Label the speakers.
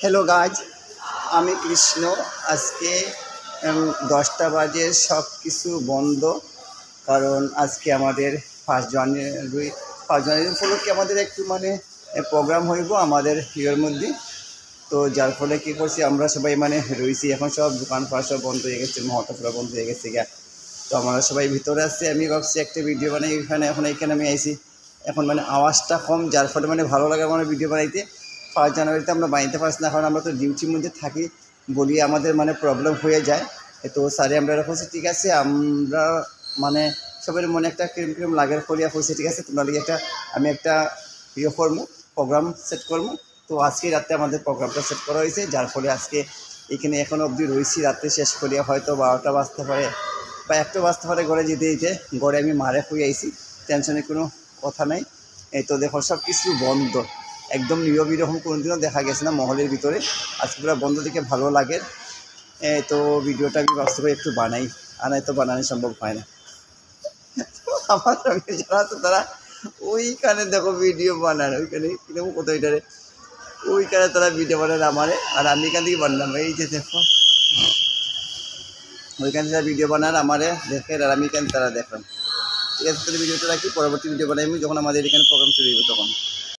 Speaker 1: Hello guys, আমি কৃষ্ণ। আজকে 10টা বাজে, সব কিছু বন্ধ। কারণ আজকে আমাদের 1 জানুয়ারি উপলক্ষে আমাদের একটু প্রোগ্রাম হইব আমাদের ইয়ের মধ্যে। তো যার ফলে কী করছি, আমরা সবাই রয়েছি। এখন সব দোকানপাট সব বন্ধ হয়ে গেছে, মহতপুরা বন্ধ হয়ে গেছে গা। তো আমরা সবাই ভিতরে আসছি। আমি ভাবছি একটা ভিডিও বানাই এখানে আমি আইছি। এখন আওয়াজটা কম, যার ফলে ভালো লাগে ভিডিও বানাইতে। 1 জানুয়ারিতে আমরা বানাইতে পারছি না, কারণ আমরা তো ডিউটির মধ্যে থাকি বলি আমাদের প্রবলেম হয়ে যায়। তো স্যারে আমরা এরকম ঠিক আছে, আমরা সবার মনে একটা ক্রিম ক্রিম লাগার করিয়া হয়েছে, ঠিক আছে তোমরা লিগে আমি একটা ইয়ে করবো, প্রোগ্রাম সেট করবো। তো আজকে রাতে আমাদের প্রোগ্রামটা সেট করা হয়েছে, যার ফলে আজকে এখানে এখনও অবধি রয়েছি। রাত্রে শেষ করিয়া হয়তো 12টা বাজতে পারে বা 1টা বাজতে পারে। ঘরে যেতে ঘরে আমি মারে হয়ে আইছি, টেনশনের কোনো কথা নাই। এই তো দেখো সব কিছু বন্ধ, একদম নিয়ম এরকম কোনোদিনও দেখা গেছে না মহলের ভিতরে। আজকে পুরো বন্ধ দেখে ভালো লাগে। তো ভিডিওটা আমি বাস্তবে একটু বানাই, আর তো বানানো সম্ভব হয় না। আমার সঙ্গে যারা আছে তারা ওইখানে দেখো ভিডিও বানান, ওইখানে কিরকম কত এটারে, ওইখানে তারা ভিডিও বানান আমারে, আর আমি এখান থেকে বানলাম। এই যে দেখো ওইখানে তারা ভিডিও বানান আমারে দেখে, আর আমি এখানে তারা দেখলাম। ঠিক আছে, তাহলে ভিডিওটা রাখি, পরবর্তী ভিডিও বানাই আমি যখন আমাদের এখানে প্রোগ্রাম শুরু হইব তখন।